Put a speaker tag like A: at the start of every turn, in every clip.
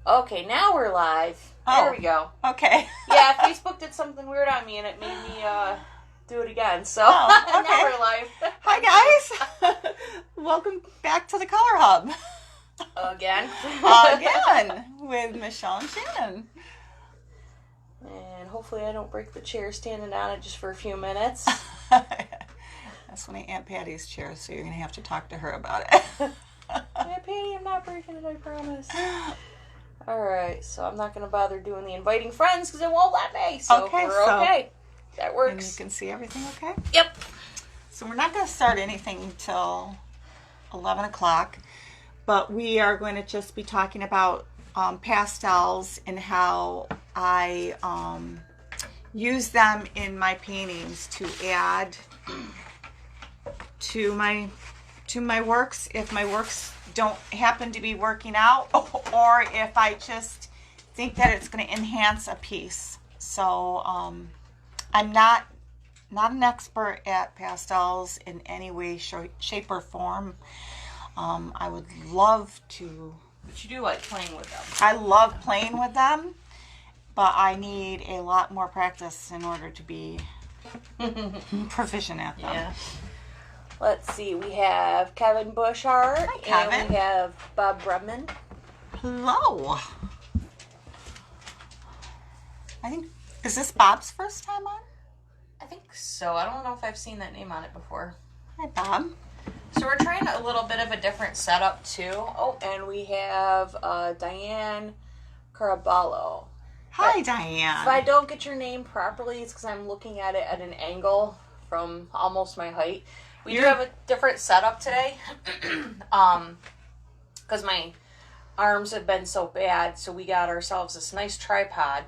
A: Okay, now we're live.
B: Oh,
A: There we go.
B: okay.
A: Yeah, Facebook did something weird on me and it made me do it again. So
B: Oh, okay.
A: now we're live.
B: Hi, guys. Welcome back to the Color Hub.
A: Again.
B: Again, with Michelle and Shannon.
A: And hopefully I don't break the chair standing on it just for a few minutes.
B: That's one of Aunt Patty's chairs, so you're going to have to talk to her about it.
A: Yeah, Patty, I'm not breaking it, I promise. Alright, so I'm not going to bother doing the inviting friends because it won't let me. So
B: Okay,
A: we're okay. That works.
B: And you can see everything okay?
A: Yep.
B: So we're not going to start anything until 11 o'clock, but we are going to just be talking about pastels and how I use them in my paintings to add to my works if my works don't happen to be working out, or if I just think that it's going to enhance a piece. So I'm not an expert at pastels in any way, shape, or form. I would love to.
A: But you do like playing with them.
B: I love playing with them, but I need a lot more practice in order to be proficient at them.
A: Yeah. Let's see, we have Kevin Bushart.
B: Hi, Kevin.
A: And we have Bob Brumman.
B: Hello. I think, is this Bob's first time on?
A: I think so. I don't know if I've seen that name on it before.
B: Hi, Bob.
A: So we're trying a little bit of a different setup too. Oh, and we have Diane Caraballo.
B: Hi, Diane.
A: If I don't get your name properly, it's because I'm looking at it at an angle from almost my height. We do have a different setup today. Because my arms have been so bad, so we got ourselves this nice tripod.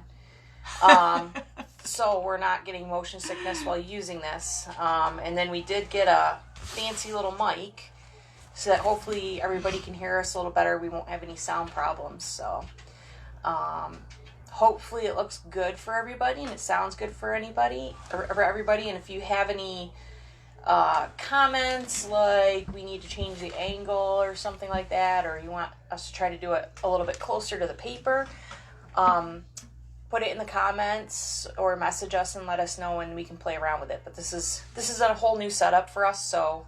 A: So we're not getting motion sickness while using this. And then we did get a fancy little mic so that hopefully everybody can hear us a little better. We won't have any sound problems. So hopefully it looks good for everybody and it sounds good for anybody or for everybody. And if you have any comments like we need to change the angle or something like that, or you want us to try to do it a little bit closer to the paper, put it in the comments or message us and let us know and we can play around with it. But this is a whole new setup for us, so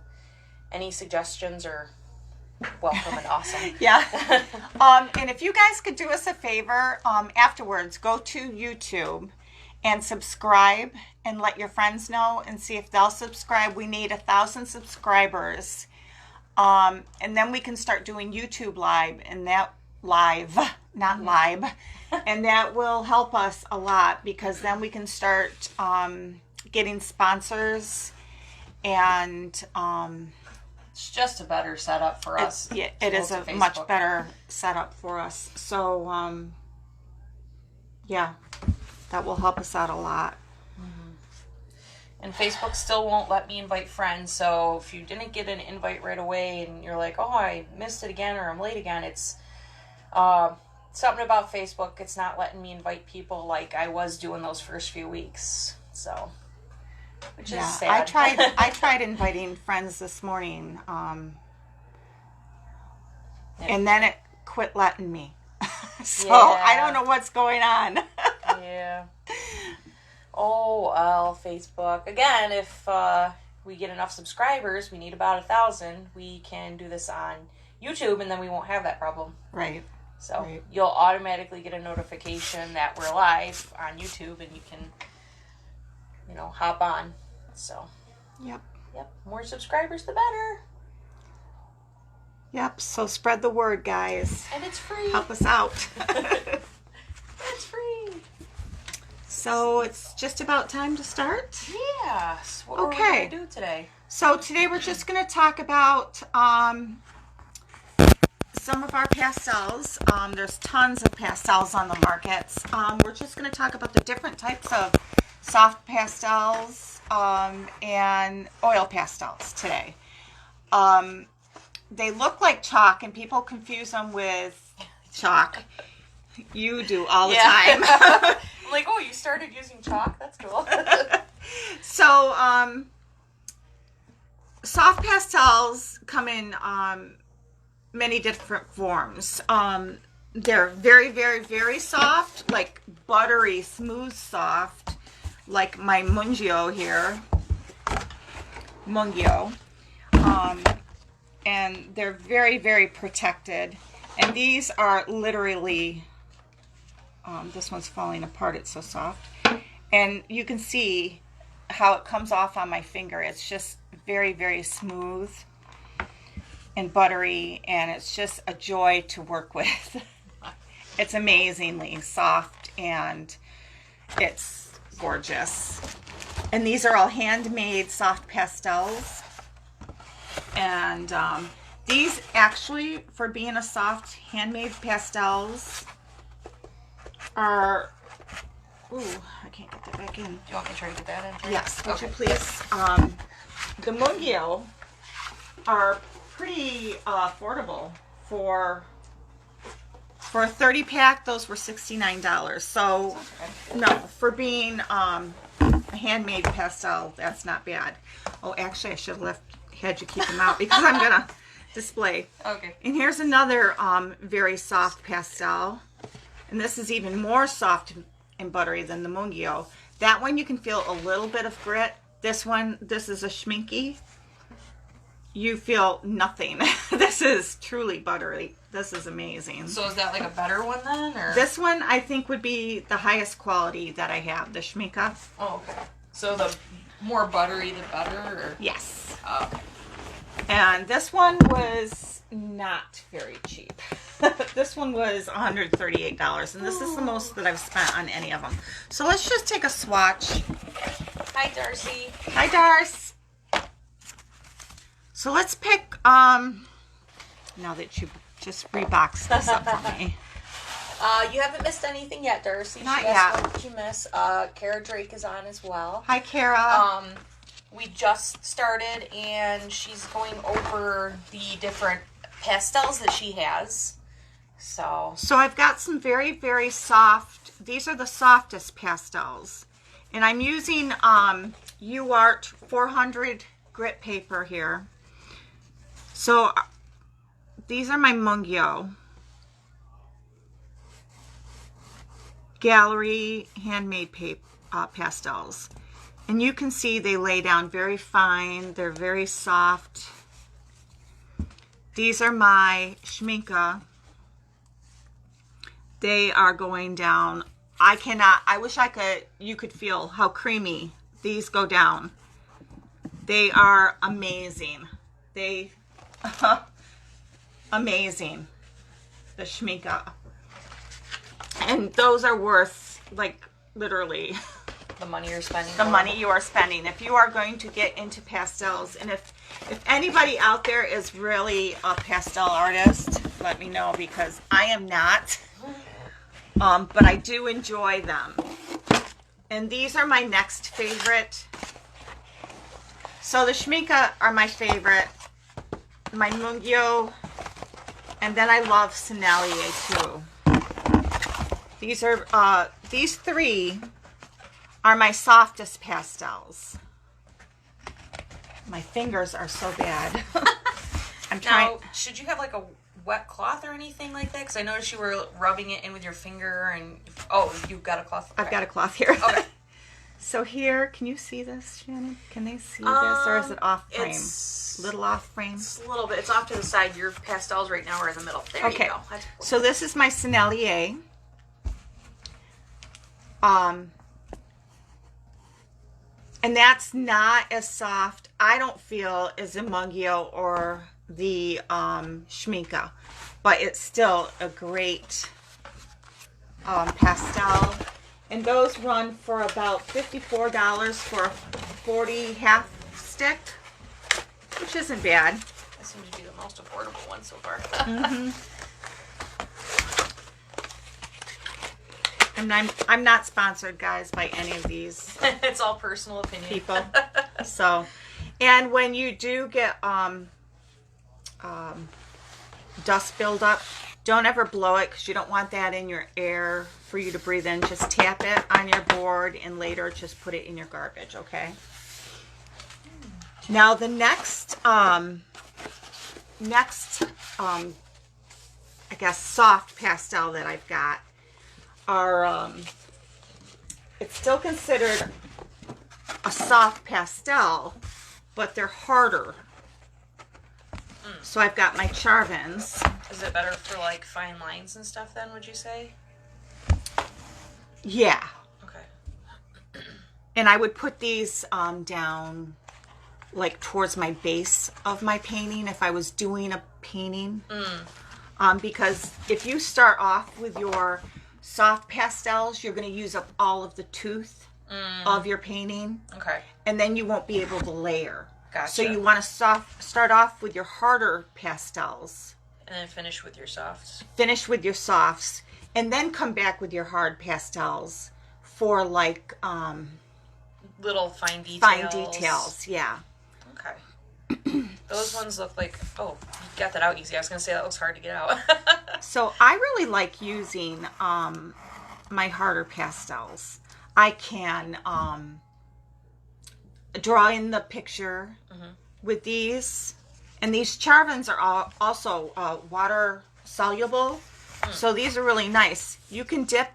A: any suggestions are welcome and awesome.
B: Yeah. And if you guys could do us a favor, afterwards, go to YouTube and subscribe and let your friends know and see if they'll subscribe. We need 1,000 subscribers. And then we can start doing YouTube live, and that live, not live. And that will help us a lot because then we can start getting sponsors and
A: it's just a better setup for us.
B: Yeah, it is a much better setup for us. So yeah, that will help us out a lot.
A: And Facebook still won't let me invite friends, so if you didn't get an invite right away and you're like, oh, I missed it again or I'm late again, it's something about Facebook. It's not letting me invite people like I was doing those first few weeks. So, which is sad.
B: I tried inviting friends this morning, and then it quit letting me. So I don't know what's going on.
A: Yeah. Oh, well, Facebook. Again, if we get enough subscribers, we need about 1,000, we can do this on YouTube, and then we won't have that problem.
B: Right.
A: So you'll automatically get a notification that we're live on YouTube, and you can, hop on. So.
B: Yep.
A: More subscribers, the better.
B: Yep. So spread the word, guys.
A: And it's free.
B: Help us out.
A: It's free.
B: So it's just about time to start?
A: Yes. What are we going to do today?
B: So today we're just going to talk about some of our pastels. There's tons of pastels on the markets. We're just going to talk about the different types of soft pastels and oil pastels today. They look like chalk and people confuse them with chalk. You do all the time.
A: I'm like, oh, you started using chalk? That's cool.
B: So, soft pastels come in many different forms. they're very, very, very soft, like buttery, smooth, soft, like my Mungio here. Mungio. And they're very, very protected. And these are literally, this one's falling apart, it's so soft. And you can see how it comes off on my finger. It's just very, very smooth and buttery, and it's just a joy to work with. It's amazingly soft, and it's gorgeous. And these are all handmade soft pastels. And these actually, for being a soft handmade pastels, are, ooh, I can't get that back in.
A: Do you want me to try to get that in?
B: Yes, would
A: okay.
B: you please? The Mungio are pretty affordable. For a 30 pack, those were $69. So, no, for being a handmade pastel, that's not bad. Oh, actually, I should have had you keep them out because I'm going to display.
A: Okay.
B: And here's another very soft pastel. And this is even more soft and buttery than the Mungio. That one you can feel a little bit of grit. This one, this is a Schminky. You feel nothing. This is truly buttery. This is amazing.
A: So is that like a better one then? Or?
B: This one I think would be the highest quality that I have, the Schminka.
A: Oh, okay. So the more buttery the better? Or?
B: Yes.
A: Oh, okay.
B: And this one was not very cheap. This one was $138, and this is the most that I've spent on any of them. So let's just take a swatch.
A: Hi, Darcy.
B: Hi, Darce. So let's pick, now that you just reboxed this up for me.
A: You haven't missed anything yet, Darcy.
B: Not
A: She asked
B: yet.
A: what did you miss? Kara Drake is on as well.
B: Hi, Kara.
A: We just started, and she's going over the different pastels that she has. So
B: I've got some very, very soft, these are the softest pastels. And I'm using UArt 400 grit paper here. So these are my Mungio Gallery handmade pastels. And you can see they lay down very fine. They're very soft. These are my Schminka. They are going down. I wish you could feel how creamy these go down. They are amazing. Amazing. The Schminka. And those are worth, like, literally
A: the money you're spending.
B: the money you are spending. If you are going to get into pastels, and if anybody out there is really a pastel artist, let me know, because I am not. But I do enjoy them. And these are my next favorite. So the Schminka are my favorite. My Mungio. And then I love Sennelier too. These are, these three are my softest pastels. My fingers are so bad. I'm trying.
A: Now, should you have like a wet cloth or anything like that? Because I noticed you were rubbing it in with your finger, and oh, you've got a cloth.
B: I've got a cloth here.
A: Okay.
B: So here, can you see this, Shannon? Can they see this, or is it off frame?
A: It's
B: Little off frame.
A: It's a little bit. It's off to the side. Your pastels right now are in the middle. There
B: Okay.
A: you go. That's cool.
B: So this is my Sennelier. And that's not as soft, I don't feel, as the Mungio or the Schminka, but it's still a great pastel. And those run for about $54 for a 40 half stick, which isn't bad.
A: That seems to be the most affordable one so far.
B: Mm-hmm. And I'm not sponsored, guys, by any of these
A: It's all personal opinion.
B: people. So, and when you do get dust buildup, don't ever blow it, because you don't want that in your air for you to breathe in. Just tap it on your board, and later just put it in your garbage, okay? Now the next I guess, soft pastel that I've got are, it's still considered a soft pastel, but they're harder. So I've got my Charvins.
A: Is it better for like fine lines and stuff then, would you say?
B: Yeah.
A: Okay.
B: And I would put these down like towards my base of my painting if I was doing a painting. Because if you start off with your soft pastels, you're going to use up all of the tooth of your painting.
A: Okay.
B: And then you won't be able to layer.
A: Gotcha.
B: So you want to start off with your harder pastels.
A: And then finish with your softs.
B: Finish with your softs. And then come back with your hard pastels for like...
A: little fine details.
B: Fine details, yeah.
A: Okay. Those ones look like... Oh, you got that out easy. I was going to say that looks hard to get out.
B: So I really like using my harder pastels. I can draw in the picture with these. And these Charvins are also water soluble. So these are really nice. You can dip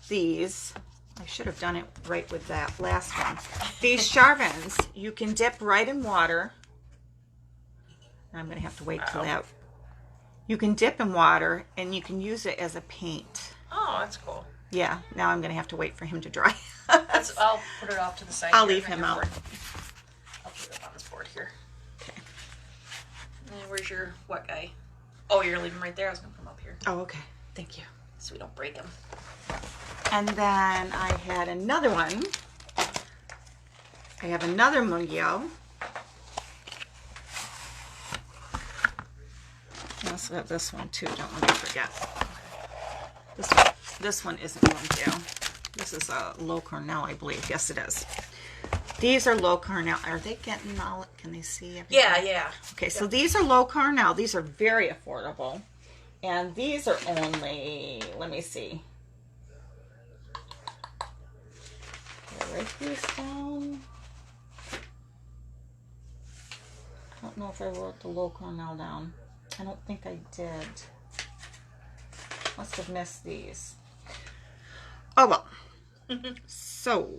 B: these. I should have done it right with that last one. These Charvins, you can dip right in water. I'm going to have to wait till that. You can dip in water and you can use it as a paint.
A: Oh, that's cool.
B: Yeah, now I'm going to have to wait for him to dry.
A: I'll put it off to the side.
B: I'll
A: here
B: leave him out.
A: board. I'll put it up on this board here.
B: Okay.
A: And where's your wet guy? Oh, you're leaving him right there. I was going to put him up here
B: Oh, okay. Thank you.
A: so we don't break him.
B: And then I had another one. I have another Mungo. I also have this one too, don't let me forget. This one isn't Mungo. This is a low Cornell, I believe. Yes, it is. These are low Cornell. Are they getting all, can they see everything?
A: Yeah.
B: Okay, so these are low Cornell. These are very affordable. And these are only, let me see. Did I write these down? I don't know if I wrote the low Cornell down. I don't think I did. Must have missed these. Oh well. So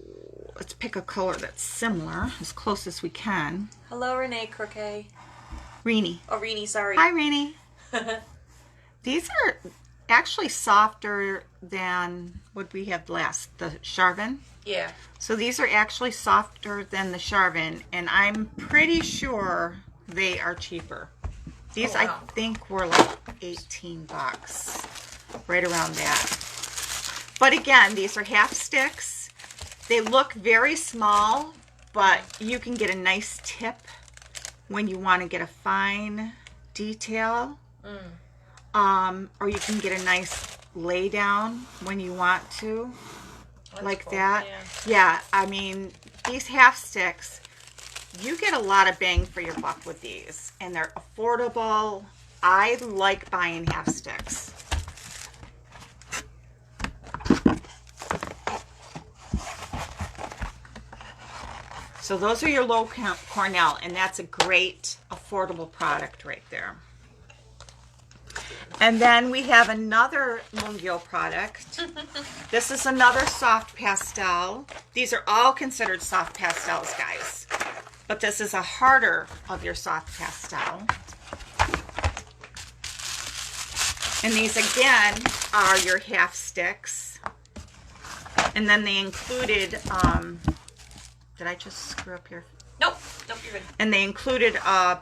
B: let's pick a color that's similar, as close as we can.
A: Hello, Renee Croquet.
B: Reenie.
A: Oh, Renee, sorry.
B: Hi, Reenie. These are actually softer than what we had last, the Charvin.
A: Yeah.
B: So these are actually softer than the Charvin, and I'm pretty sure they are cheaper. These,
A: oh, wow.
B: I think, were like 18 bucks, right around that. But again, these are half sticks. They look very small, but you can get a nice tip when you want to get a fine detail. Or you can get a nice lay down when you want to.
A: That's
B: like
A: cool.
B: that. Yeah, I mean, these half sticks, you get a lot of bang for your buck with these. And they're affordable. I like buying half sticks. So those are your low Cornell, and that's a great affordable product right there. And then we have another Mungo product. This is another soft pastel. These are all considered soft pastels, guys. But this is a harder of your soft pastel. And these again are your half sticks. And then they included, did I just screw up your?
A: Nope, you're good.
B: And they included a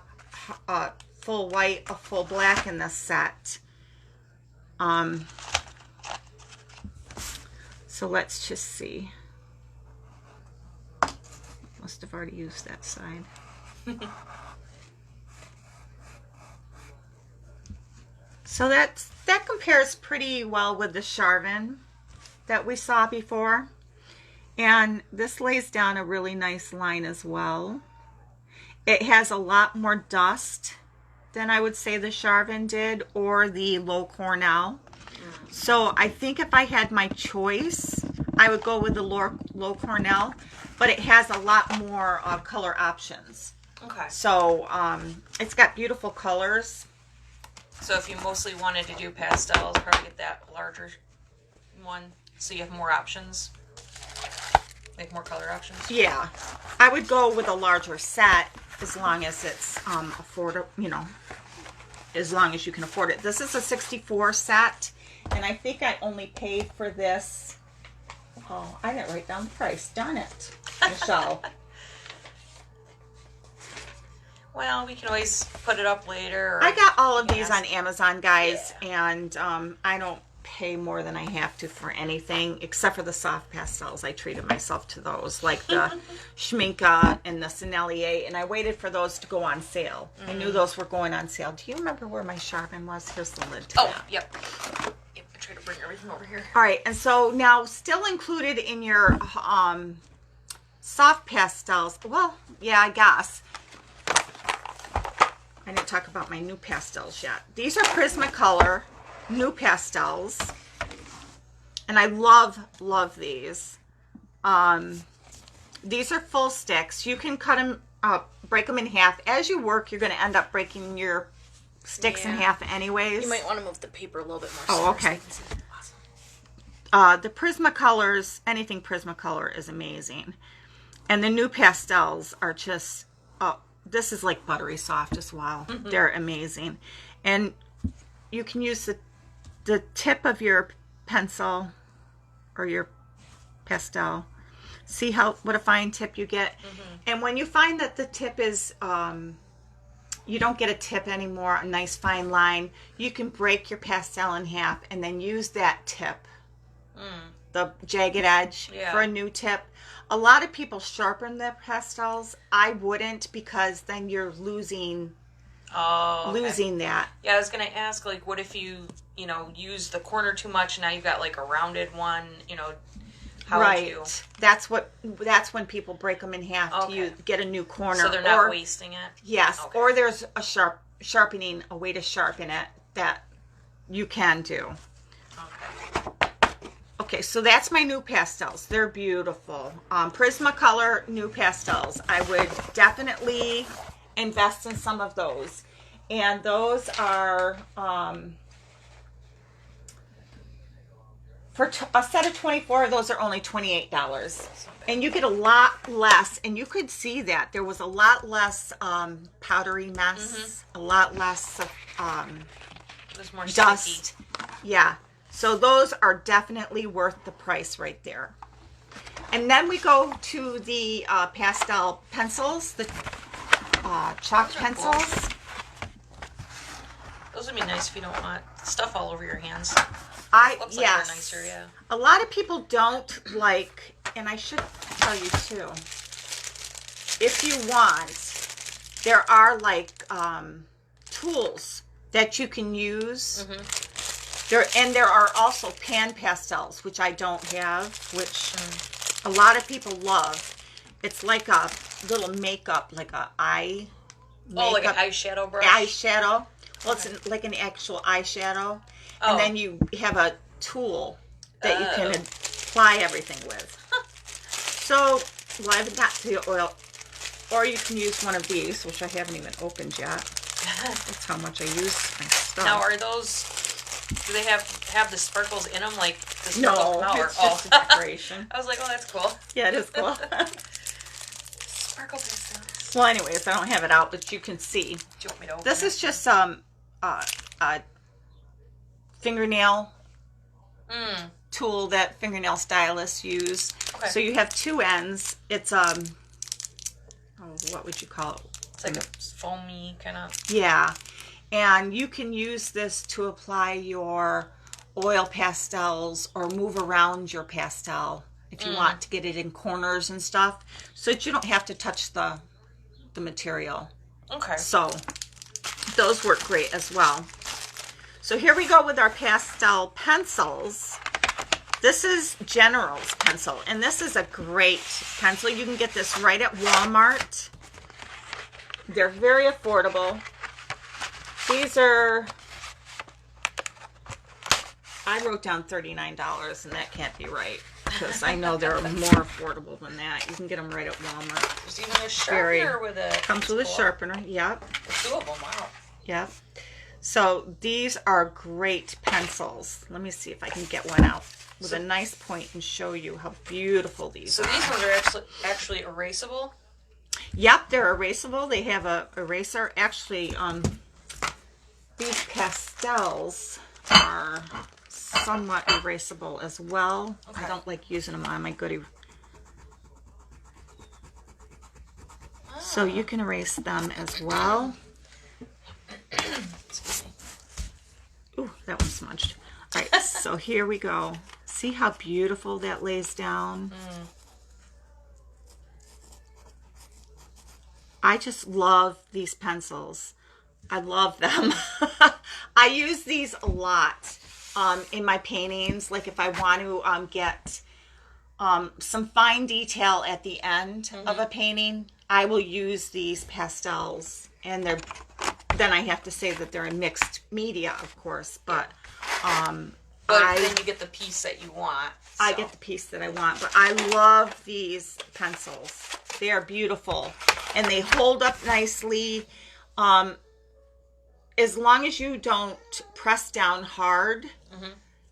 B: full white, a full black in this set. So let's just see. Must have already used that side. So that compares pretty well with the Charvin that we saw before. And this lays down a really nice line as well. It has a lot more dust than I would say the Charvin did or the low Cornell. So I think if I had my choice, I would go with the low Cornell, but it has a lot more color options.
A: Okay.
B: So it's got beautiful colors.
A: So if you mostly wanted to do pastels, probably get that larger one so you have more options. Like more color options.
B: Yeah. I would go with a larger set as long as it's affordable, you know, as long as you can afford it. This is a 64 set, and I think I only paid for this. Oh, I didn't write down the price. Darn it, Michelle.
A: Well, we can always put it up later. Or
B: I got all of these on Amazon, guys, and I don't pay more than I have to for anything except for the soft pastels. I treated myself to those, like the Schminke and the Sennelier, and I waited for those to go on sale. I knew those were going on sale. Do you remember where my sharpen was? Here's the lid to that.
A: Yep. I try to bring everything over here.
B: All right, and so now still included in your soft pastels, well, yeah, I guess. I didn't talk about my new pastels yet. These are Prismacolor new pastels, and I love these. These are full sticks. You can cut them up, break them in half. As you work, you're going to end up breaking your sticks in half anyways.
A: You might want to move the paper a little bit more.
B: Oh, okay. The Prismacolors, anything Prismacolor is amazing. And the new pastels are just, this is like buttery soft as well. They're amazing. And you can use the tip of your pencil or your pastel. See what a fine tip you get. And when you find that the tip is, you don't get a tip anymore, a nice fine line, you can break your pastel in half and then use that tip, the jagged edge, for a new tip. A lot of people sharpen their pastels. I wouldn't, because then you're losing that.
A: Yeah, I was gonna ask, like, what if you use the corner too much? Now you've got like a rounded one. How would you?
B: That's when people break them in half to get a new corner.
A: So they're not wasting it.
B: Yes, or there's a way to sharpen it that you can do. Okay, so that's my new pastels. They're beautiful. Prismacolor new pastels. I would definitely invest in some of those. And those are, for a set of 24, those are only $28. And you get a lot less, and you could see that. There was a lot less powdery mess, a lot less
A: There's more
B: dust.
A: sticky.
B: Yeah. So those are definitely worth the price right there. And then we go to the pastel pencils, the chalk pencils.
A: Cool. Those would be nice if you don't want stuff all over your hands. Looks like they're nicer, yeah.
B: A lot of people don't like, and I should tell you too, if you want, there are like tools that you can use. There are also pan pastels, which I don't have, which a lot of people love. It's like a little makeup, like a eye makeup.
A: Oh, like an eyeshadow brush?
B: Eyeshadow. Well, it's like an actual eyeshadow. And then you have a tool that you can apply everything with. So, well, I haven't got to the oil. Or you can use one of these, which I haven't even opened yet. That's how much I use my stuff.
A: Now, are those... Do they have the sparkles in them, like the sparkle
B: No, it's just a decoration.
A: I was like, oh, that's cool.
B: Yeah, it is cool.
A: Sparkle pastels.
B: Well, anyways, I don't have it out, but you can see.
A: Do you want me to open
B: This
A: it?
B: is just a fingernail tool that fingernail stylists use. Okay. So you have two ends. It's what would you call it?
A: It's like a foamy kind of.
B: Yeah. And you can use this to apply your oil pastels or move around your pastel if you want to get it in corners and stuff, so that you don't have to touch the material.
A: Okay.
B: So those work great as well. So here we go with our pastel pencils. This is General's pencil, and this is a great pencil. You can get this right at Walmart. They're very affordable. These are, I wrote down $39, and that can't be right, because I know they're more affordable than that. You can get them right at Walmart.
A: There's even a sharpener with it.
B: Comes with a sharpener, yep.
A: There's two of them, wow.
B: Yep. So these are great pencils. Let me see if I can get one out with a nice point and show you how beautiful these are.
A: So these ones are actually erasable?
B: Yep, they're erasable. They have a eraser. Actually, these pastels are somewhat erasable as well.
A: Okay.
B: I don't like using them on my goodie. So you can erase them as well. Ooh, that one smudged. All right, so here we go. See how beautiful that lays down? I just love these pencils. I love them. I use these a lot in my paintings. Like if I want to get some fine detail at the end of a painting, I will use these pastels. And then I have to say that they're in mixed media, of course, but
A: then you get the piece that you want. So.
B: I get the piece that I want, but I love these pencils. They are beautiful, and they hold up nicely. As long as you don't press down hard,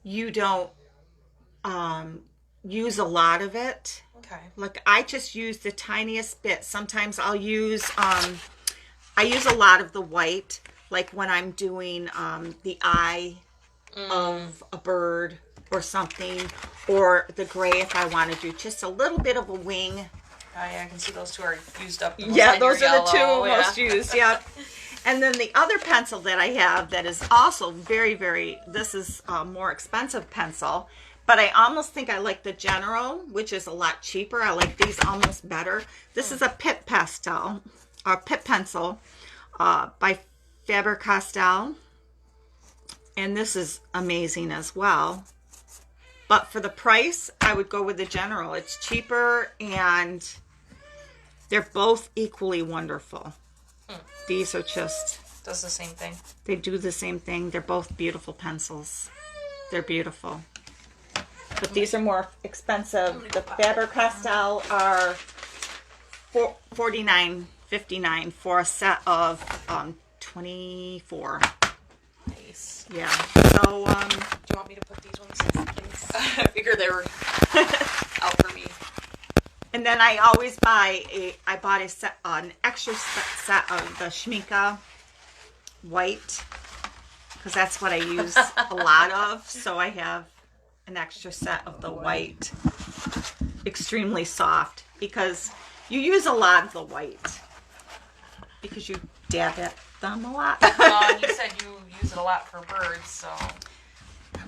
B: you don't use a lot of it.
A: Okay.
B: Like I just use the tiniest bit. Sometimes I'll use, I use a lot of the white, like when I'm doing the eye of a bird or something, or the gray if I want to do just a little bit of a wing.
A: Oh yeah, I can see those two are used up.
B: Yeah, those are the two
A: yeah.
B: most used. Yeah. And then the other pencil that I have that is also very, very, this is a more expensive pencil, but I almost think I like the General, which is a lot cheaper. I like these almost better. This is a Pip Pastel, or Pip Pencil by Faber-Castell. And this is amazing as well. But for the price, I would go with the General. It's cheaper and they're both equally wonderful. These are just...
A: Does the same thing.
B: They do the same thing. They're both beautiful pencils. They're beautiful. But these are more expensive. The Faber-Castell are $49.59 for a set of 24.
A: Nice.
B: Yeah. So,
A: do you want me to put these ones in, please? I figured they were out for me.
B: and then I always buy I bought an extra set of the Schmincke white, because that's what I use a lot of. So I have an extra set of the white, extremely soft, because you use a lot of the white because you dab at them a lot.
A: Well, you said you use it a lot for birds, so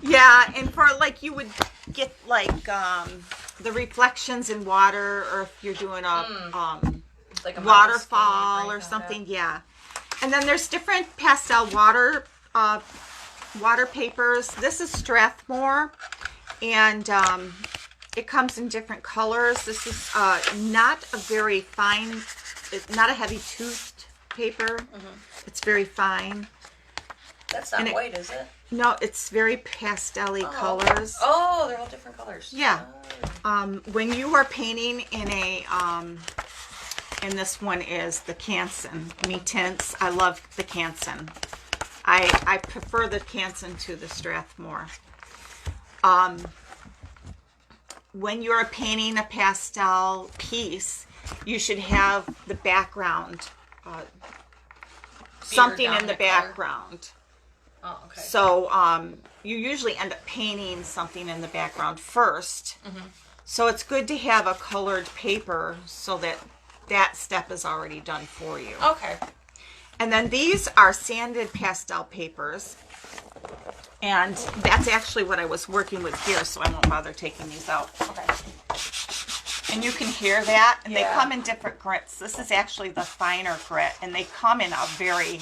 B: yeah, and for like you would get like the reflections in water, or if you're doing a
A: like a
B: waterfall or
A: like
B: something, yeah. And then there's different pastel water papers. This is Strathmore, and it comes in different colors. This is not a very fine, it's not a heavy toothed paper. It's very fine.
A: That's not white, is it?
B: No, it's very pastel-y colors.
A: Oh, they're all different colors.
B: Yeah. When you are painting in a, and this one is the Canson Me Tints. I love the Canson. I prefer the Canson to the Strathmore. When you're painting a pastel piece, you should have the background, something in the background.
A: Oh, okay.
B: So you usually end up painting something in the background first. So it's good to have a colored paper so that that step is already done for you.
A: Okay.
B: And then these are sanded pastel papers. And that's actually what I was working with here, so I won't bother taking these out.
A: Okay.
B: And you can hear that. And
A: Yeah.
B: they come in different grits. This is actually the finer grit. And they come in a very,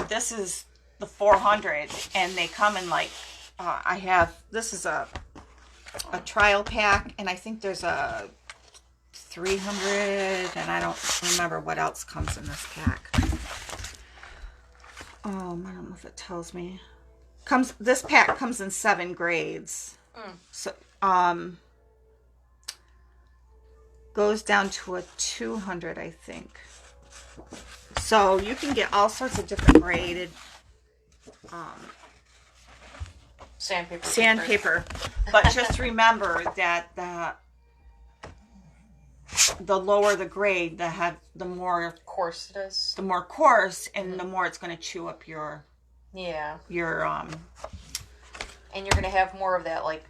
B: this is the 400, and they come in like this is a trial pack, and I think there's a 300, and I don't remember what else comes in this pack. I don't know if it tells me. This pack comes in 7 grades. So goes down to a 200, I think. So you can get all sorts of different graded
A: Sandpaper.
B: But just remember that the lower the grade, the more
A: Coarse it is.
B: the more coarse, and the more it's going to chew up your
A: Yeah.
B: And
A: you're going to have more of that, like,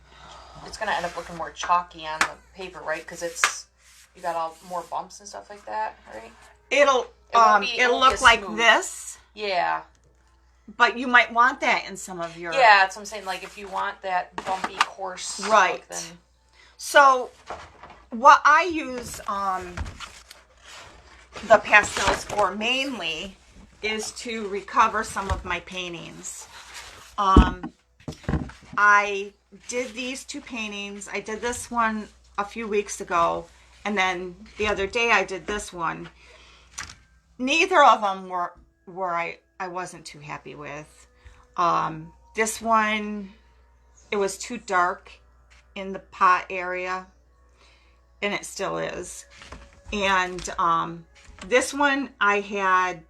A: it's going to end up looking more chalky on the paper, right? Because you got all more bumps and stuff like that, right?
B: it'll look like
A: smooth.
B: this.
A: Yeah.
B: But you might want that in some of your...
A: Yeah, that's what I'm saying. Like, if you want that bumpy, coarse
B: Right.
A: look, then...
B: So, what I use the pastels for mainly is to recover some of my paintings. I did these two paintings. I did this one a few weeks ago, and then the other day I did this one. Neither of them were I wasn't too happy with. This one, it was too dark in the pot area, and it still is. And this one, I had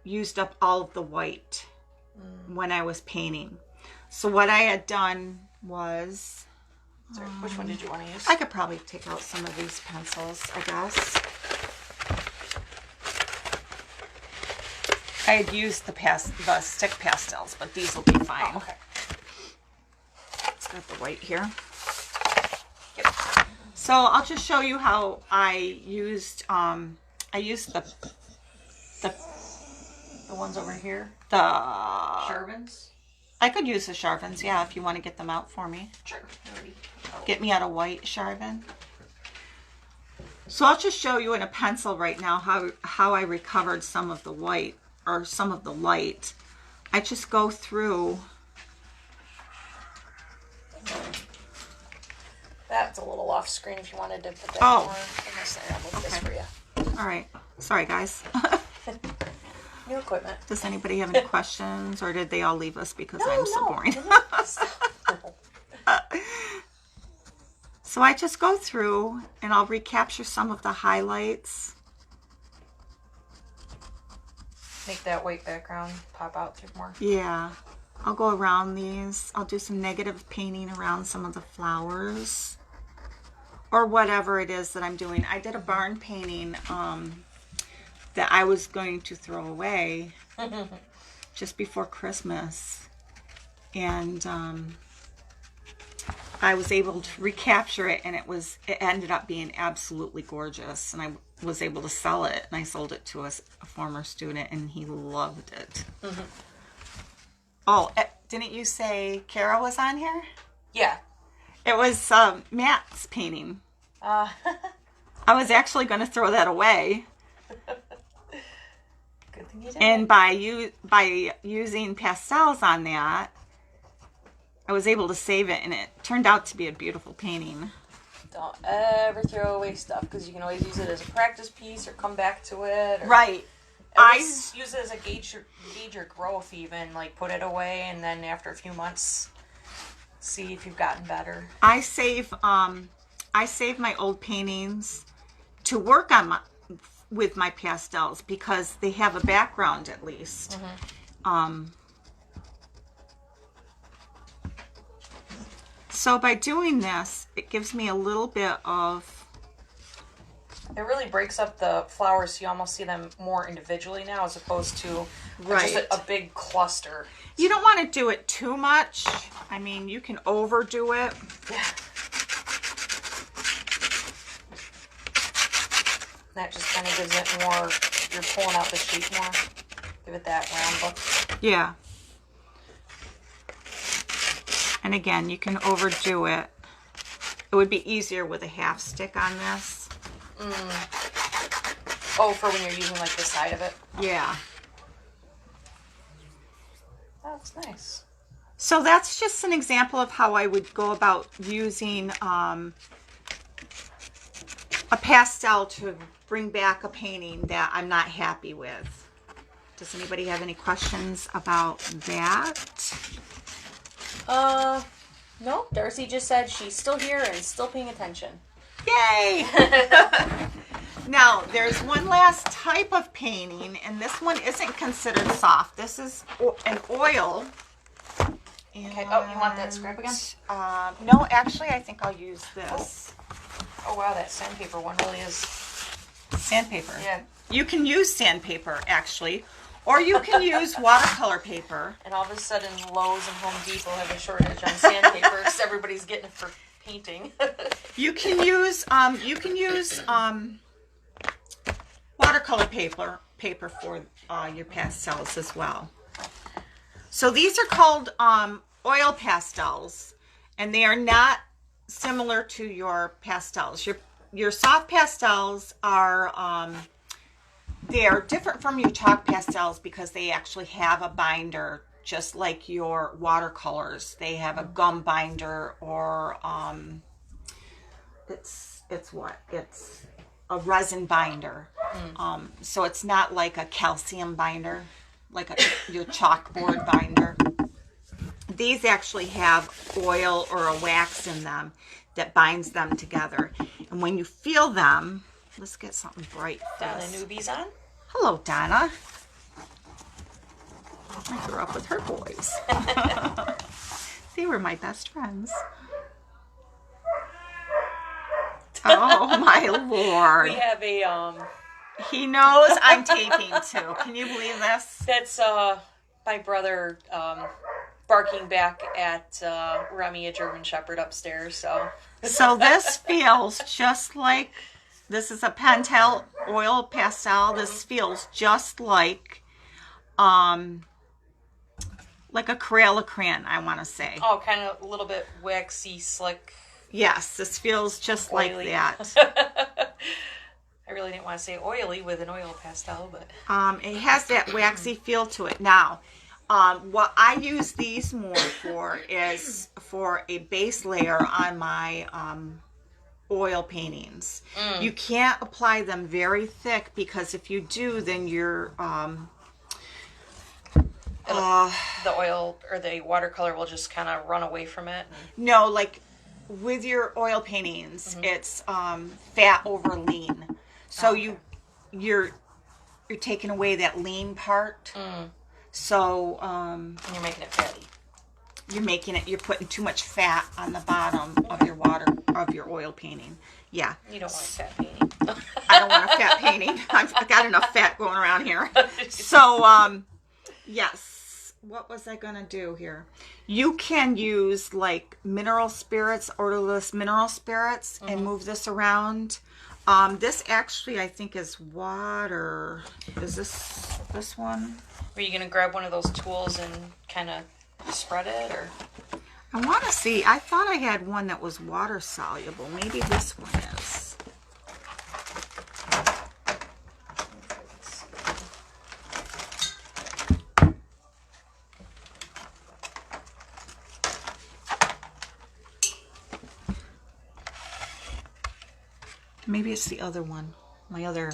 B: used up all of the white when I was painting. So what I had done was...
A: Sorry, which one did you want to use?
B: I could probably take out some of these pencils, I guess. I had used the stick pastels, but these will be fine.
A: Oh, okay.
B: It's got the white here.
A: Yep.
B: So I'll just show you how I used
A: The ones over here?
B: the
A: Sharvins?
B: I could use the Sharvins, yeah, if you want to get them out for me.
A: Sure.
B: Get me out a white Sharvin. So I'll just show you in a pencil right now how I recovered some of the white or some of the light. I just go through.
A: That's a little off screen if you wanted to put that
B: Oh.
A: more in this area. I'll move this for you.
B: All right. Sorry, guys.
A: New equipment.
B: Does anybody have any questions, or did they all leave us because I'm so boring? So I just go through and I'll recapture some of the highlights.
A: Make that white background pop out through more.
B: Yeah. I'll go around these. I'll do some negative painting around some of the flowers. Or whatever it is that I'm doing. I did a barn painting that I was going to throw away just before Christmas. And I was able to recapture it, and it ended up being absolutely gorgeous. And I was able to sell it, and I sold it to a former student, and he loved it. Mm-hmm. Oh, didn't you say Kara was on here? Yeah. It was Matt's painting. I was actually going to throw that away.
A: Good thing you did.
B: And by using pastels on that, I was able to save it, and it turned out to be a beautiful painting.
A: Don't ever throw away stuff, because you can always use it as a practice piece or come back to it. Or
B: Right.
A: use it as a gauge your growth, even. Like, put it away, and then after a few months, see if you've gotten better.
B: I save my old paintings to work on with my pastels, because they have a background at least. Mm-hmm. So by doing this, it gives me a little bit of...
A: It really breaks up the flowers, so you almost see them more individually now, as opposed to just a big cluster.
B: You don't want to do it too much. I mean, you can overdo it.
A: Yeah. That just kind of gives it more, you're pulling out the sheet more. Give it that round look.
B: Yeah. And again, you can overdo it. It would be easier with a half stick on this.
A: Oh, for when you're using like the side of it?
B: Yeah.
A: That's nice.
B: So that's just an example of how I would go about using a pastel to bring back a painting that I'm not happy with. Does anybody have any questions about that?
A: No. Darcy just said she's still here and still paying attention.
B: Yay! Now, there's one last type of painting, and this one isn't considered soft. This is an oil.
A: Okay. Oh, you want that scrap again?
B: No, actually, I think I'll use this.
A: Oh, wow, that sandpaper one really is...
B: Sandpaper.
A: Yeah.
B: You can use sandpaper, actually, or you can use watercolor paper.
A: And all of a sudden, Lowe's and Home Depot have a shortage on sandpaper because everybody's getting it for painting.
B: You can use watercolor paper for your pastels as well. So these are called oil pastels, and they are not similar to your pastels. Your soft pastels are they are different from your chalk pastels because they actually have a binder, just like your watercolors. They have a gum binder, or it's a resin binder. So it's not like a calcium binder, like your chalkboard binder. These actually have oil or a wax in them that binds them together. And when you feel them, let's get something bright for
A: Donna
B: this.
A: Newbie's on.
B: Hello, Donna. I grew up with her boys. They were my best friends. Oh, my Lord.
A: We have a,
B: He knows I'm taping, too. Can you believe this?
A: that's, my brother, barking back at, Remy, a German Shepherd upstairs, so.
B: So this feels just like, this is a Pentel oil pastel. This feels just like a Crayola crayon, I want to say.
A: Oh, kind of a little bit waxy, slick.
B: Yes, this feels just
A: Oily.
B: like that.
A: I really didn't want to say oily with an oil pastel, but.
B: It has that waxy feel to it. Now, what I use these more for is for a base layer on my oil paintings. You can't apply them very thick because if you do, then you're
A: The oil or the watercolor will just kind of run away from it.
B: no, like with your oil paintings, it's fat over lean. So you're taking away that lean part. So
A: And you're making it fatty.
B: you're putting too much fat on the bottom of your oil painting. Yeah.
A: You don't want a fat painting.
B: I don't want a fat painting. I've got enough fat going around here. So, yes. What was I going to do here? You can use like mineral spirits, odorless mineral spirits, and move this around. This actually, I think, is water. Is this one?
A: Are you going to grab one of those tools and kind of spread it, or?
B: I want to see. I thought I had one that was water soluble. Maybe this one is. Maybe it's the other one. My other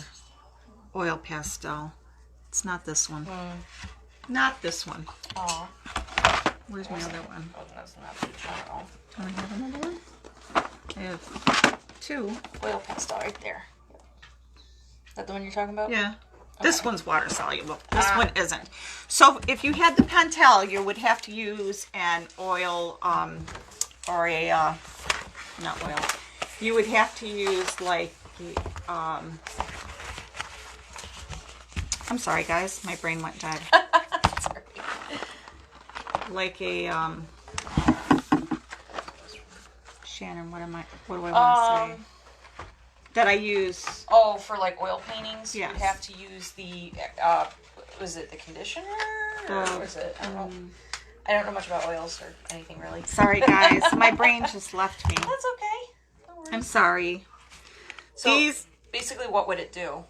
B: oil pastel. It's not this one. Not this one.
A: Oh.
B: Where's my other one?
A: Oh, that's not the channel.
B: Do I have another one? I have two.
A: Oil pastel right there. Is that the one you're talking about?
B: Yeah. This one's water soluble. This one isn't. So if you had the Pentel, you would have to use an oil or a not oil. You would have to use like I'm sorry guys, my brain went dead.
A: Sorry.
B: Like a Shannon, what do I want to say? That I use.
A: Oh, for like oil paintings,
B: Yes.
A: you'd have to use the was it the conditioner or was it? I don't know. I don't know much about oils or anything really.
B: Sorry guys, my brain just left me.
A: That's okay. Don't worry.
B: I'm sorry.
A: So
B: These,
A: basically, what would it do?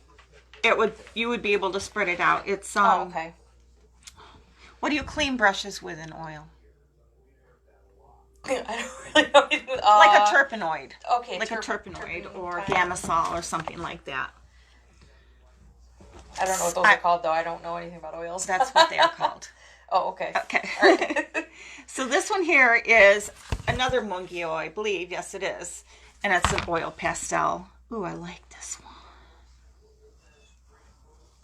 B: you would be able to spread it out. It's
A: Oh, okay.
B: What do you clean brushes with in oil?
A: I don't really know anything.
B: Like a terpenoid.
A: Okay,
B: Like a terpenoid or
A: okay.
B: Gamasol or something like that.
A: I don't know what those are called though. I don't know anything about oils.
B: That's what they're called.
A: Oh, okay.
B: Okay.
A: All right.
B: So this one here is another Mungio, I believe. Yes, it is. And it's an oil pastel. Ooh, I like this one.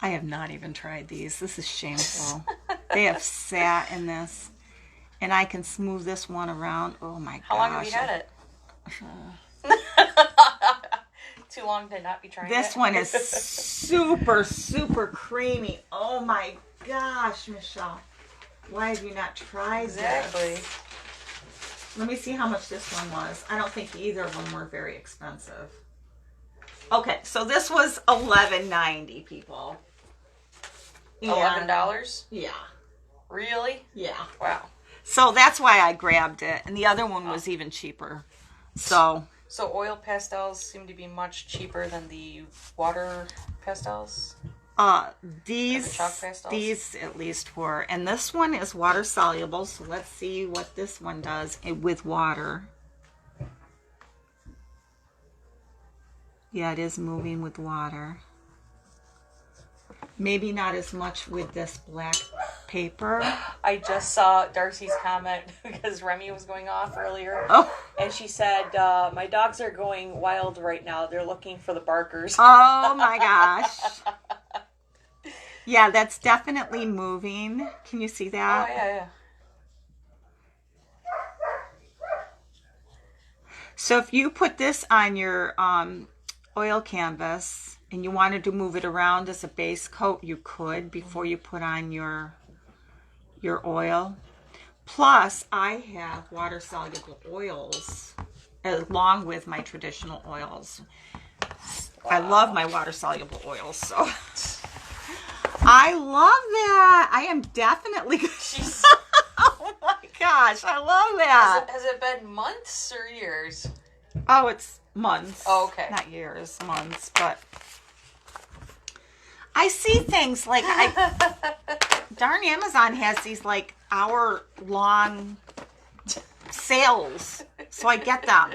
B: I have not even tried these. This is shameful. They have sat in this. And I can smooth this one around. Oh my gosh.
A: How long have you had it? Too long to not be trying
B: This
A: it?
B: one is super, super creamy. Oh my gosh, Michelle. Why have you not tried
A: Exactly.
B: this? Let me see how much this one was. I don't think either of them were very expensive. Okay, so this was $11.90, people. And
A: $11?
B: yeah.
A: Really?
B: Yeah.
A: Wow.
B: So that's why I grabbed it. And the other one was even cheaper. So
A: oil pastels seem to be much cheaper than the water pastels?
B: these
A: chalk pastels?
B: these at least were. And this one is water soluble. So let's see what this one does with water. Yeah, it is moving with water. Maybe not as much with this black paper.
A: I just saw Darcy's comment because Remy was going off earlier.
B: Oh.
A: And she said, my dogs are going wild right now. They're looking for the barkers.
B: Oh my gosh. Yeah, that's definitely moving. Can you see
A: Oh,
B: that?
A: yeah.
B: So if you put this on your oil canvas and you wanted to move it around as a base coat, you could before you put on your oil. Plus, I have water soluble oils along with my traditional oils. Wow. I love my water soluble oils, so I love that. I am definitely oh my gosh, I love that.
A: Has it been months or years?
B: Oh, it's months.
A: Oh, okay.
B: Not years, months, but I see things like darn Amazon has these like hour-long sales, so I get them.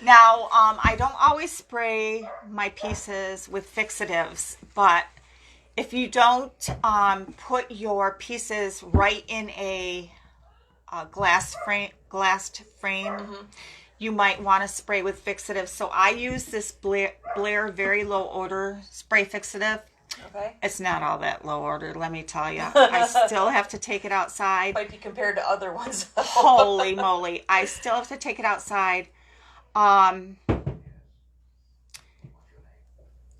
B: Now, I don't always spray my pieces with fixatives, but if you don't put your pieces right in a glassed frame, mm-hmm. you might want to spray with fixative. So I use this Blair very low odor spray fixative.
A: Okay.
B: It's not all that low odor, let me tell you. I still have to take it outside.
A: Might be compared to other ones.
B: Holy moly. I still have to take it outside.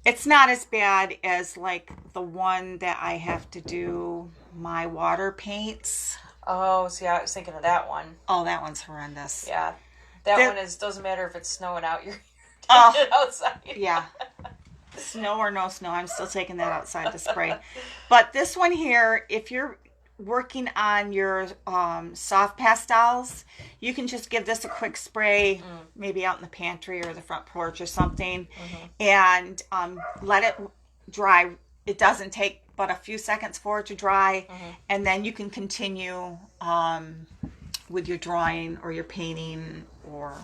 B: It's not as bad as like the one that I have to do my water paints.
A: Oh, see, I was thinking of that one.
B: Oh, that one's horrendous.
A: Yeah. That one doesn't matter if it's snowing out, you're taking it outside.
B: Yeah. Snow or no snow, I'm still taking that outside to spray. But this one here, if you're working on your soft pastels, you can just give this a quick spray, maybe out in the pantry or the front porch or something, and let it dry. It doesn't take but a few seconds for it to dry, and then you can continue with your drawing or your painting or...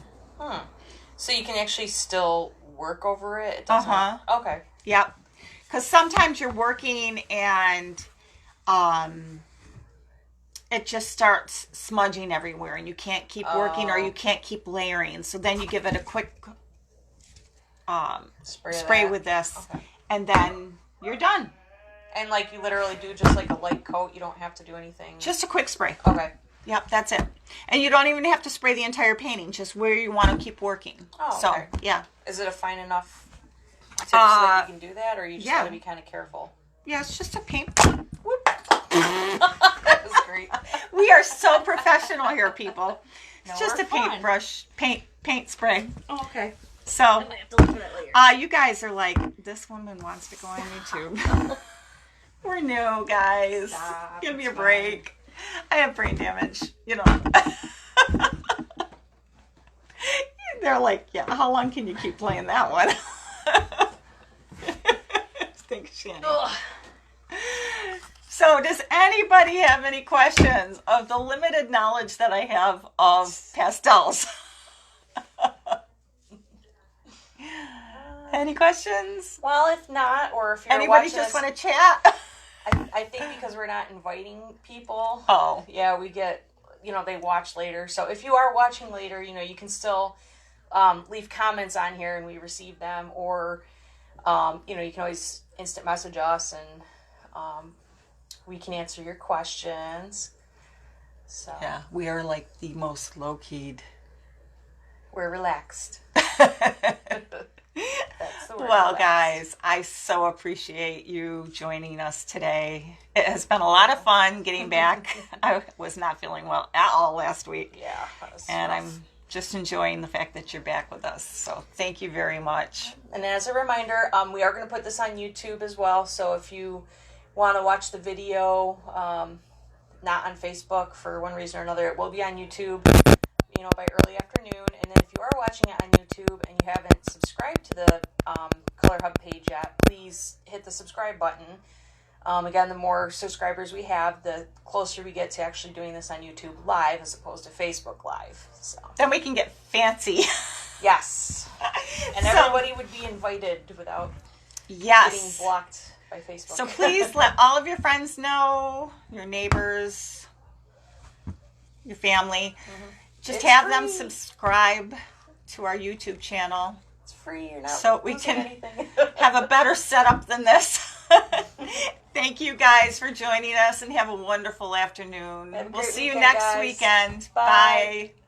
A: So you can actually still work over it? It doesn't... Okay.
B: Yep. Because sometimes you're working and it just starts smudging everywhere and you can't keep working or you can't keep layering. So then you give it a quick spray with this and then you're done.
A: And like you literally do just like a light coat. You don't have to do anything.
B: Just a quick spray.
A: Okay.
B: Yep, that's it. And you don't even have to spray the entire painting, just where you want to keep working.
A: Oh,
B: so,
A: okay.
B: Yeah.
A: Is it a fine enough tip so that you can do that, or you just got to be kind of careful?
B: Yeah, it's just a paint. Whoop.
A: That was great.
B: We are so professional here, people. It's just a
A: fun.
B: paintbrush, paint spray.
A: Oh, okay.
B: So,
A: I might have to look for that later.
B: You guys are like, this woman wants to go on YouTube. We're new, guys.
A: Stop,
B: Give me a break. I have brain damage, you know. They're like, yeah, how long can you keep playing that one? Think, Shanny. So does anybody have any questions of the limited knowledge that I have of pastels? Any questions?
A: Well, if not, or if you're
B: Anybody
A: watching
B: just
A: us,
B: want to chat?
A: I think because we're not inviting people.
B: Oh.
A: Yeah, we get, they watch later. So if you are watching later, you can still leave comments on here and we receive them. Or You can always instant message us, and we can answer your questions. So
B: Yeah, we are like the most low-keyed.
A: we're relaxed. That's the word.
B: Well,
A: relaxed.
B: guys, I so appreciate you joining us today. It has been a lot of fun getting back. I was not feeling well at all last week.
A: Yeah. That was
B: And
A: rough.
B: I'm just enjoying the fact that you're back with us. So thank you very much.
A: And as a reminder, we are going to put this on YouTube as well. So if you want to watch the video, not on Facebook for one reason or another, it will be on YouTube, by early afternoon. And then if you are watching it on YouTube and you haven't subscribed to the Color Hub page yet, please hit the subscribe button. Again, the more subscribers we have, the closer we get to actually doing this on YouTube Live as opposed to Facebook Live. So
B: Then we can get fancy.
A: yes, and
B: So-
A: everybody would be invited without getting
B: Yes.
A: blocked by Facebook.
B: So please let all of your friends know, your neighbors, your family. Just
A: It's
B: have them
A: free.
B: subscribe to our YouTube channel.
A: It's free. You're not
B: So we
A: losing
B: can
A: anything.
B: have a better setup than this. Thank you guys for joining us, and have a wonderful afternoon.
A: Have a
B: We'll
A: great
B: see you
A: weekend,
B: next
A: guys.
B: weekend.
A: Bye.
B: Bye.